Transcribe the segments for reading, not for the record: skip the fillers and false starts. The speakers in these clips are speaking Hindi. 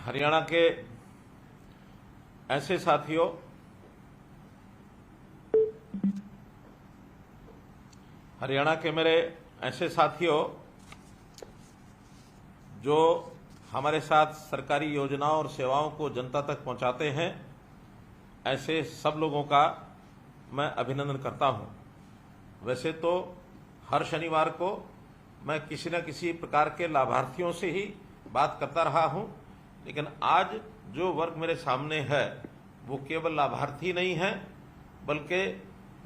हरियाणा के ऐसे साथियों हरियाणा के मेरे ऐसे साथियों जो हमारे साथ सरकारी योजनाओं और सेवाओं को जनता तक पहुंचाते हैं, ऐसे सब लोगों का मैं अभिनंदन करता हूं। वैसे तो हर शनिवार को मैं किसी न किसी प्रकार के लाभार्थियों से ही बात करता रहा हूं, लेकिन आज जो वर्ग मेरे सामने है वो केवल लाभार्थी नहीं है, बल्कि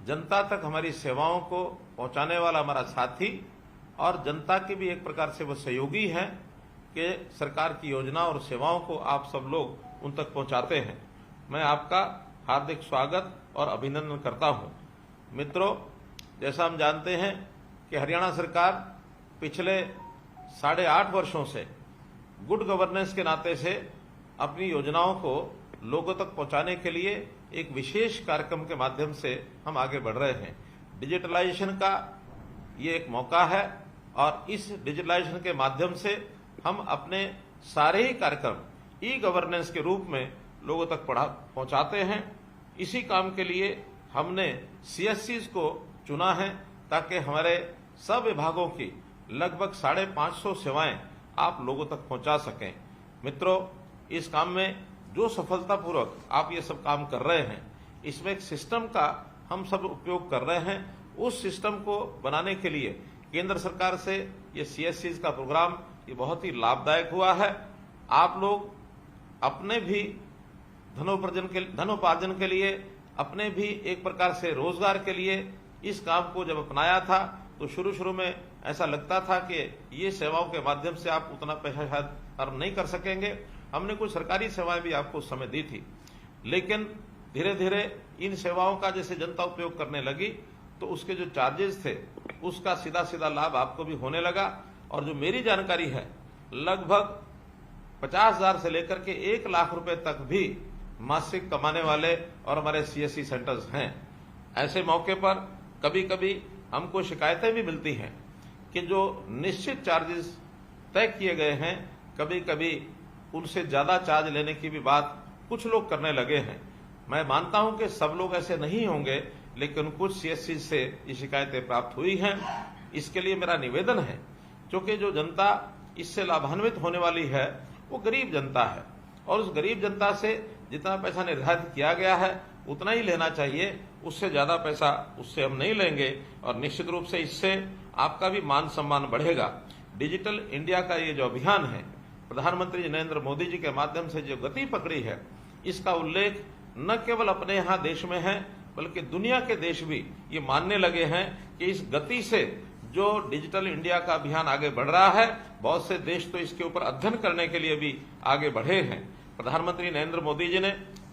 जनता तक हमारी सेवाओं को पहुंचाने वाला हमारा साथी और जनता के भी एक प्रकार से वो सहयोगी हैं कि सरकार की योजना और सेवाओं को आप सब लोग उन तक पहुंचाते हैं। मैं आपका हार्दिक स्वागत और अभिनंदन करता हूं। मित्रों, जैसा हम जानते हैं कि हरियाणा सरकार पिछले 8.5 वर्षों से गुड गवर्नेंस के नाते से अपनी योजनाओं को लोगों तक पहुंचाने के लिए एक विशेष कार्यक्रम के माध्यम से हम आगे बढ़ रहे हैं। डिजिटलाइजेशन का ये एक मौका है और इस डिजिटलाइजेशन के माध्यम से हम अपने सारे ही कार्यक्रम ई गवर्नेंस के रूप में लोगों तक पहुंचाते हैं। इसी काम के लिए हमने CSCs को चुना है ताकि हमारे सब विभागों की लगभग 550 सेवाएं आप लोगों तक पहुंचा सकें। मित्रों, इस काम में जो सफलतापूर्वक आप ये सब काम कर रहे हैं, इसमें एक सिस्टम का हम सब उपयोग कर रहे हैं। उस सिस्टम को बनाने के लिए केंद्र सरकार से ये CSCs का प्रोग्राम ये बहुत ही लाभदायक हुआ है। आप लोग अपने भी धनोपार्जन के लिए, अपने भी एक प्रकार से रोजगार के लिए इस काम को जब अपनाया था तो शुरू में ऐसा लगता था कि ये सेवाओं के माध्यम से आप उतना पैसा शायद अर्न नहीं कर सकेंगे। हमने कुछ सरकारी सेवाएं भी आपको उस समय दी थी, लेकिन धीरे धीरे इन सेवाओं का जैसे जनता उपयोग करने लगी तो उसके जो चार्जेस थे उसका सीधा सीधा लाभ आपको भी होने लगा। और जो मेरी जानकारी है, लगभग 50,000 से लेकर के 1 लाख रुपए तक भी मासिक कमाने वाले और हमारे CSC सेंटर्स हैं। ऐसे मौके पर कभी कभी हमको शिकायतें भी मिलती हैं कि जो निश्चित चार्जेस तय किए गए हैं, कभी कभी उनसे ज्यादा चार्ज लेने की भी बात कुछ लोग करने लगे हैं। मैं मानता हूं कि सब लोग ऐसे नहीं होंगे, लेकिन कुछ CSC से ये शिकायतें प्राप्त हुई हैं। इसके लिए मेरा निवेदन है, क्योंकि जो जनता इससे लाभान्वित होने वाली है वो गरीब जनता है और उस गरीब जनता से जितना पैसा निर्धारित किया गया है उतना ही लेना चाहिए, उससे ज्यादा पैसा उससे हम नहीं लेंगे और निश्चित रूप से इससे आपका भी मान सम्मान बढ़ेगा। डिजिटल इंडिया का ये जो अभियान है, प्रधानमंत्री नरेंद्र मोदी जी के माध्यम से जो गति पकड़ी है, इसका उल्लेख न केवल अपने यहाँ देश में है बल्कि दुनिया के देश भी ये मानने लगे हैं कि इस गति से जो डिजिटल इंडिया का अभियान आगे बढ़ रहा है, बहुत से देश तो इसके ऊपर अध्ययन करने के लिए भी आगे बढ़े हैं। प्रधानमंत्री नरेंद्र मोदी जी ने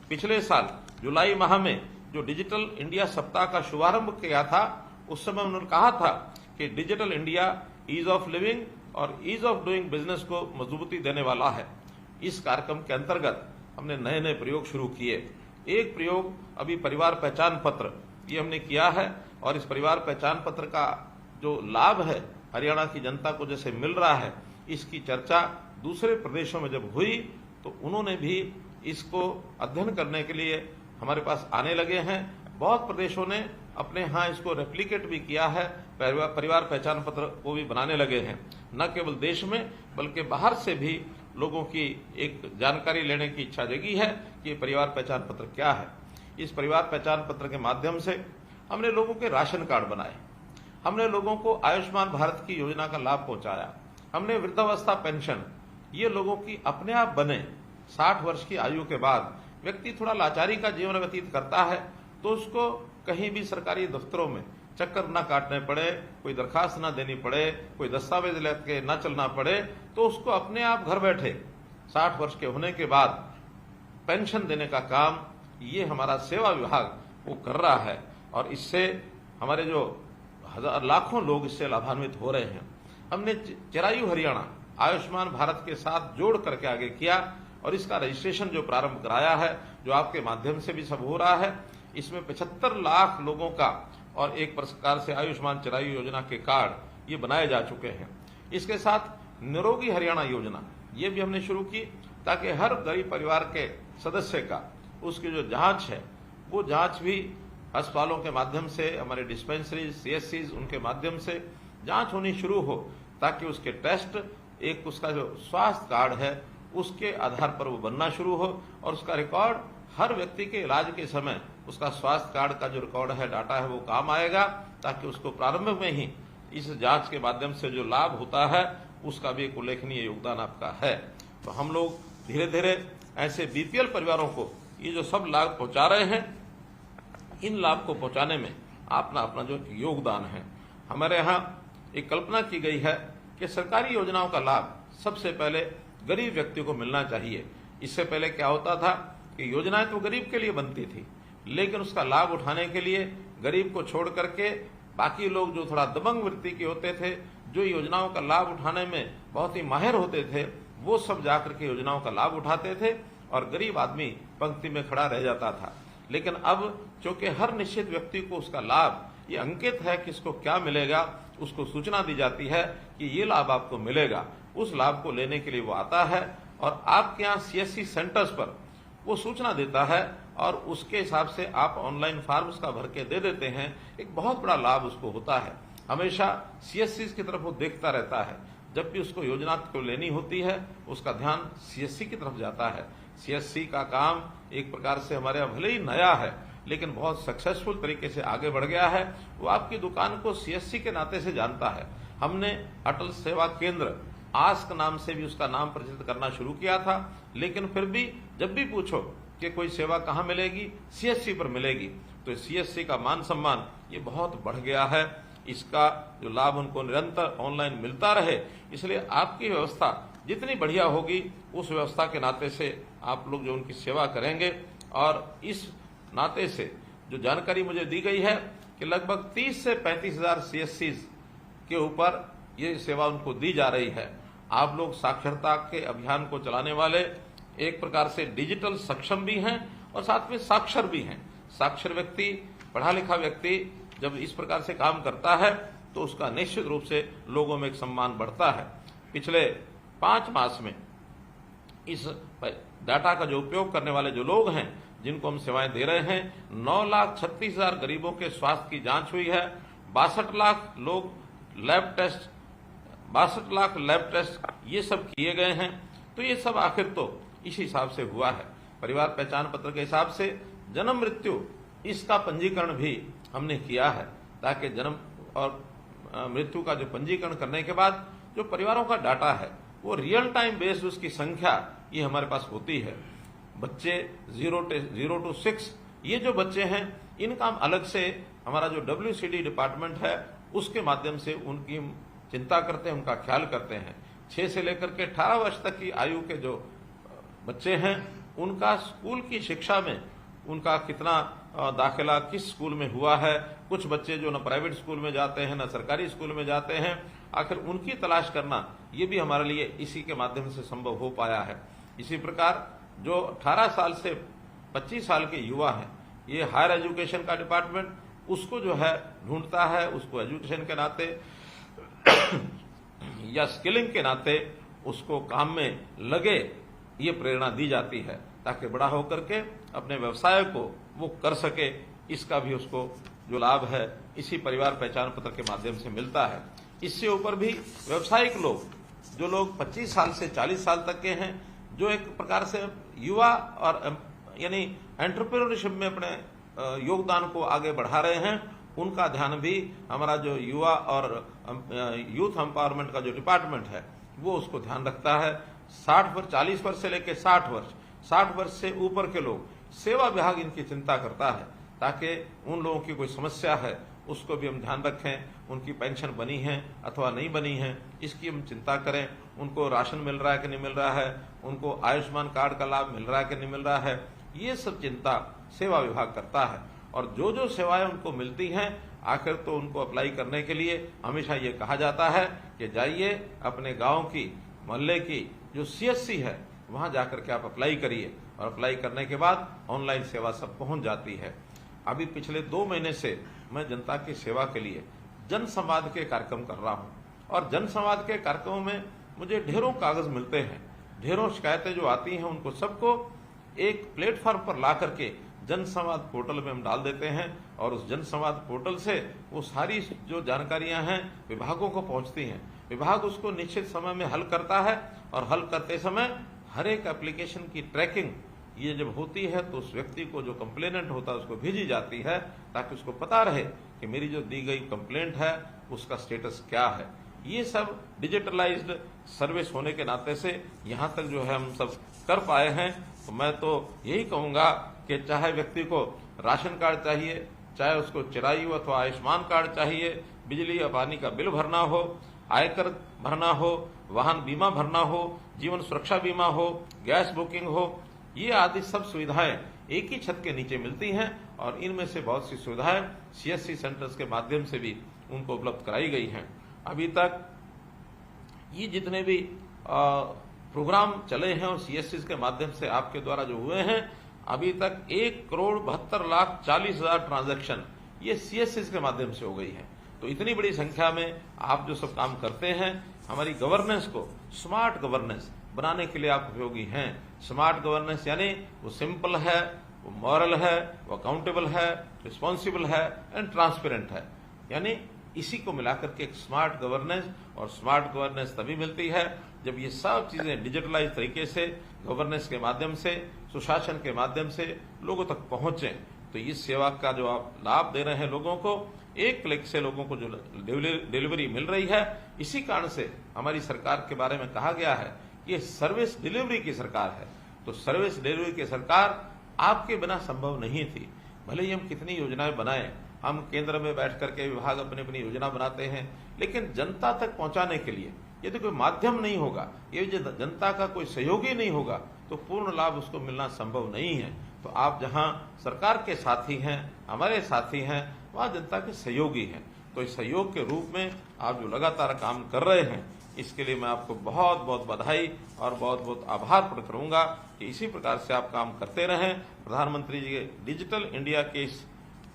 पिछले साल जुलाई माह में जो डिजिटल इंडिया सप्ताह का शुभारंभ किया था, उस समय उन्होंने कहा था कि digital India ease of living और ईज ऑफ डूइंग बिजनेस को मजबूती देने वाला है। इस कार्यक्रम के अंतर्गत हमने नए नए प्रयोग शुरू किए। एक प्रयोग अभी परिवार पहचान पत्र ये हमने किया है और इस परिवार पहचान पत्र का जो लाभ है हरियाणा की जनता को जैसे मिल रहा है, इसकी चर्चा दूसरे प्रदेशों में जब हुई तो उन्होंने भी इसको अध्ययन करने के लिए हमारे पास आने लगे हैं। बहुत प्रदेशों ने अपने यहाँ इसको रेप्लिकेट भी किया है, परिवार पहचान पत्र को भी बनाने लगे हैं। न केवल देश में बल्कि बाहर से भी लोगों की एक जानकारी लेने की इच्छा जगी है कि परिवार पहचान पत्र क्या है। इस परिवार पहचान पत्र के माध्यम से हमने लोगों के राशन कार्ड बनाए, हमने लोगों को आयुष्मान भारत की योजना का लाभ पहुंचाया, हमने वृद्धावस्था पेंशन ये लोगों की अपने आप बने। 60 वर्ष की आयु के बाद व्यक्ति थोड़ा लाचारी का जीवन व्यतीत करता है तो उसको कहीं भी सरकारी दफ्तरों में चक्कर न काटने पड़े, कोई दरखास्त न देनी पड़े, कोई दस्तावेज लेके न चलना पड़े, तो उसको अपने आप घर बैठे 60 वर्ष के होने के बाद पेंशन देने का काम ये हमारा सेवा विभाग वो कर रहा है और इससे हमारे जो लाखों लोग इससे लाभान्वित हो रहे हैं। हमने चिरायु हरियाणा आयुष्मान भारत के साथ जोड़ करके आगे किया और इसका रजिस्ट्रेशन जो प्रारंभ कराया है, जो आपके माध्यम से भी सब हो रहा है, इसमें 75 लाख लोगों का और एक प्रकार से आयुष्मान चिरायु योजना के कार्ड ये बनाए जा चुके हैं। इसके साथ निरोगी हरियाणा योजना ये भी हमने शुरू की ताकि हर गरीब परिवार के सदस्य का उसकी जो जांच है वो जांच भी अस्पतालों के माध्यम से, हमारे डिस्पेंसरी CSCs उनके माध्यम से जांच होनी शुरू हो, ताकि उसके टेस्ट, एक उसका जो स्वास्थ्य कार्ड है उसके आधार पर वो बनना शुरू हो और उसका रिकॉर्ड हर व्यक्ति के इलाज के समय उसका स्वास्थ्य कार्ड का जो रिकॉर्ड है, डाटा है, वो काम आएगा, ताकि उसको प्रारंभ में ही इस जांच के माध्यम से जो लाभ होता है उसका भी एक उल्लेखनीय योगदान आपका है। तो हम लोग धीरे धीरे ऐसे BPL परिवारों को ये जो सब लाभ पहुंचा रहे हैं, इन लाभ को पहुंचाने में अपना अपना जो योगदान है। हमारे यहाँ एक कल्पना की गई है कि सरकारी योजनाओं का लाभ सबसे पहले गरीब व्यक्ति को मिलना चाहिए। इससे पहले क्या होता था कि योजनाएं तो गरीब के लिए बनती थी, लेकिन उसका लाभ उठाने के लिए गरीब को छोड़ करके बाकी लोग जो थोड़ा दबंग वृत्ति के होते थे, जो योजनाओं का लाभ उठाने में बहुत ही माहिर होते थे, वो सब जाकर के योजनाओं का लाभ उठाते थे और गरीब आदमी पंक्ति में खड़ा रह जाता था। लेकिन अब चूंकि हर निश्चित व्यक्ति को उसका लाभ ये अंकित है कि इसको क्या मिलेगा, उसको सूचना दी जाती है कि ये लाभ आपको मिलेगा। उस लाभ को लेने के लिए वो आता है और आपके यहाँ CSC सेंटर्स पर वो सूचना देता है और उसके हिसाब से आप ऑनलाइन फॉर्म उसका भर के दे देते हैं। एक बहुत बड़ा लाभ उसको होता है। हमेशा CSCs की तरफ वो देखता रहता है। जब भी उसको योजना को लेनी होती है उसका ध्यान CSC की तरफ जाता है। CSC का काम एक प्रकार से हमारे यहाँ भले ही नया है लेकिन बहुत सक्सेसफुल तरीके से आगे बढ़ गया है। वो आपकी दुकान को CSC के नाते से जानता है। हमने अटल सेवा केंद्र आस्क नाम से भी उसका नाम प्रचलित करना शुरू किया था, लेकिन फिर भी जब भी पूछो कि कोई सेवा कहाँ मिलेगी, CSC पर मिलेगी। तो CSC का मान सम्मान ये बहुत बढ़ गया है। इसका जो लाभ उनको निरंतर ऑनलाइन मिलता रहे, इसलिए आपकी व्यवस्था जितनी बढ़िया होगी उस व्यवस्था के नाते से आप लोग जो उनकी सेवा करेंगे। और इस नाते से जो जानकारी मुझे दी गई है कि लगभग 30 से 35 हजार CSCs के ऊपर ये सेवा उनको दी जा रही है। आप लोग साक्षरता के अभियान को चलाने वाले एक प्रकार से डिजिटल सक्षम भी हैं और साथ में साक्षर भी हैं। साक्षर व्यक्ति, पढ़ा लिखा व्यक्ति जब इस प्रकार से काम करता है तो उसका निश्चित रूप से लोगों में एक सम्मान बढ़ता है। पिछले 5 मास में इस डाटा का जो उपयोग करने वाले जो लोग हैं, जिनको हम सेवाएं दे रहे हैं, 9,36,000 गरीबों के स्वास्थ्य की जांच हुई है। 62 लाख लोग lab test 62 lakh lab test ये सब किए गए हैं। तो ये सब आखिर तो इस हिसाब से हुआ है। परिवार पहचान पत्र के हिसाब से जन्म मृत्यु इसका पंजीकरण भी हमने किया है, ताकि जन्म और मृत्यु का जो पंजीकरण करने के बाद जो परिवारों का डाटा है वो रियल टाइम बेस्ड उसकी संख्या ये हमारे पास होती है। बच्चे 0 to 6 ये जो बच्चे हैं इनका हम अलग से हमारा जो WCD डिपार्टमेंट है उसके माध्यम से उनकी चिंता करते हैं, उनका ख्याल करते हैं। 6 से लेकर के 18 वर्ष तक की आयु के जो बच्चे हैं उनका स्कूल की शिक्षा में उनका कितना दाखिला किस स्कूल में हुआ है। कुछ बच्चे जो न प्राइवेट स्कूल में जाते हैं न सरकारी स्कूल में जाते हैं, आखिर उनकी तलाश करना ये भी हमारे लिए इसी के माध्यम से संभव हो पाया है। इसी प्रकार जो 18 साल से 25 साल के युवा हैं, ये हायर एजुकेशन का डिपार्टमेंट उसको जो है ढूंढता है, उसको एजुकेशन के नाते या स्किलिंग के नाते उसको काम में लगे ये प्रेरणा दी जाती है, ताकि बड़ा होकर के अपने व्यवसाय को वो कर सके। इसका भी उसको जो लाभ है इसी परिवार पहचान पत्र के माध्यम से मिलता है। इससे ऊपर भी व्यावसायिक लोग, जो लोग 25 साल से 40 साल तक के हैं, जो एक प्रकार से युवा और यानी एंटरप्रेन्योरशिप में अपने योगदान को आगे बढ़ा रहे हैं, उनका ध्यान भी हमारा जो युवा और यूथ एम्पावरमेंट का जो डिपार्टमेंट है वो उसको ध्यान रखता है। 40 वर्ष से लेकर 60 वर्ष से ऊपर के लोग, सेवा विभाग इनकी चिंता करता है, ताकि उन लोगों की कोई समस्या है उसको भी हम ध्यान रखें। उनकी पेंशन बनी है अथवा नहीं बनी है इसकी हम चिंता करें। उनको राशन मिल रहा है कि नहीं मिल रहा है, उनको आयुष्मान कार्ड का लाभ मिल रहा है कि नहीं मिल रहा है, ये सब चिंता सेवा विभाग करता है। और जो जो सेवाएं उनको मिलती हैं आखिर तो उनको अप्लाई करने के लिए हमेशा ये कहा जाता है कि जाइए अपने गांव की, मोहल्ले की जो CSC है वहां जाकर के आप अप्लाई करिए, और अप्लाई करने के बाद ऑनलाइन सेवा सब पहुंच जाती है। अभी पिछले 2 महीने से मैं जनता की सेवा के लिए जन संवाद के कार्यक्रम कर रहा हूं, और जन संवाद के कार्यक्रमों में मुझे ढेरों कागज मिलते हैं ढेरों शिकायतें जो आती हैं उनको सबको एक प्लेटफॉर्म पर ला करके जन संवाद पोर्टल में हम डाल देते हैं और उस जन संवाद पोर्टल से वो सारी जो जानकारियां हैं विभागों को पहुंचती हैं। विभाग उसको निश्चित समय में हल करता है और हल करते समय हर एक एप्लीकेशन की ट्रैकिंग ये जब होती है तो उस व्यक्ति को जो कंप्लेनेंट होता है उसको भेजी जाती है ताकि उसको पता रहे कि मेरी जो दी गई कंप्लेंट है उसका स्टेटस क्या है। ये सब डिजिटलाइज्ड सर्विस होने के नाते से यहाँ तक जो है हम सब कर पाए हैं। तो मैं तो यही कहूंगा कि चाहे व्यक्ति को राशन कार्ड चाहिए, चाहे उसको चिरायु अथवा आयुष्मान कार्ड चाहिए, बिजली या पानी का बिल भरना हो, आयकर भरना हो, वाहन बीमा भरना हो, जीवन सुरक्षा बीमा हो, गैस बुकिंग हो, ये आदि सब सुविधाएं एक ही छत के नीचे मिलती हैं और इनमें से बहुत सी सुविधाएं सीएससी सेंटर्स के माध्यम से भी उनको उपलब्ध कराई गई हैं। अभी तक ये जितने भी प्रोग्राम चले हैं और सीएससी के माध्यम से आपके द्वारा जो हुए हैं, अभी तक 1,72,40,000 ट्रांजैक्शन ये सीएससी के माध्यम से हो गई है। तो इतनी बड़ी संख्या में आप जो सब काम करते हैं, हमारी गवर्नेंस को स्मार्ट गवर्नेंस बनाने के लिए आप उपयोगी हैं। स्मार्ट गवर्नेंस यानी वो सिंपल है, वो मॉरल है, वो अकाउंटेबल है, रिस्पॉन्सिबल है एंड ट्रांसपेरेंट है। यानी इसी को मिलाकर के एक स्मार्ट गवर्नेंस, और स्मार्ट गवर्नेंस तभी मिलती है जब ये सब चीजें डिजिटलाइज तरीके से गवर्नेंस के माध्यम से, सुशासन के माध्यम से लोगों तक पहुंचे। तो इस सेवा का जो आप लाभ दे रहे हैं लोगों को, एक क्लिक से लोगों को जो डिलीवरी मिल रही है, इसी कारण से हमारी सरकार के बारे में कहा गया है कि ये सर्विस डिलीवरी की सरकार है। तो सर्विस डिलीवरी की सरकार आपके बिना संभव नहीं थी। भले ही हम कितनी योजनाएं बनाएं, हम केंद्र में बैठ करके विभाग अपनी अपनी योजना बनाते हैं, लेकिन जनता तक पहुंचाने के लिए यदि कोई माध्यम नहीं होगा, ये जनता का कोई सहयोगी नहीं होगा, तो पूर्ण लाभ उसको मिलना संभव नहीं है। तो आप जहां सरकार के साथी हैं, हमारे साथी हैं, वहां जनता के सहयोगी हैं। तो इस सहयोग के रूप में आप जो लगातार काम कर रहे हैं, इसके लिए मैं आपको बहुत बहुत बधाई और बहुत बहुत आभार प्रकट करूंगा कि इसी प्रकार से आप काम करते रहें। प्रधानमंत्री जी के डिजिटल इंडिया के इस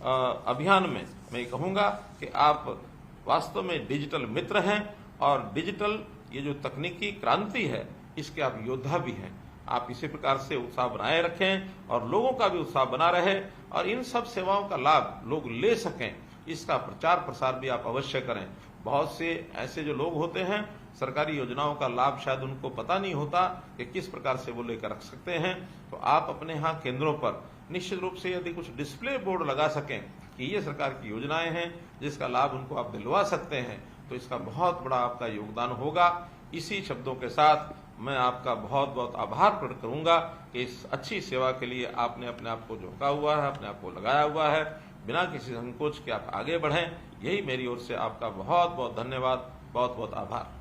अभियान में मैं कहूंगा कि आप वास्तव में डिजिटल मित्र हैं और डिजिटल ये जो तकनीकी क्रांति है इसके आप योद्धा भी हैं। आप इसी प्रकार से उत्साह बनाए रखें और लोगों का भी उत्साह बना रहे और इन सब सेवाओं का लाभ लोग ले सकें, इसका प्रचार प्रसार भी आप अवश्य करें। बहुत से ऐसे जो लोग होते हैं, सरकारी योजनाओं का लाभ शायद उनको पता नहीं होता कि किस प्रकार से वो लेकर रख सकते हैं। तो आप अपने यहाँ केंद्रों पर निश्चित रूप से यदि कुछ डिस्प्ले बोर्ड लगा सकें कि ये सरकार की योजनाएं हैं जिसका लाभ उनको आप दिलवा सकते हैं, तो इसका बहुत बड़ा आपका योगदान होगा। इसी शब्दों के साथ मैं आपका बहुत बहुत आभार प्रकट करूंगा कि इस अच्छी सेवा के लिए आपने अपने आप को झोंका हुआ है, अपने आप को लगाया हुआ है, बिना किसी संकोच के आप आगे बढ़ें। यही मेरी ओर से आपका बहुत बहुत धन्यवाद, बहुत बहुत आभार।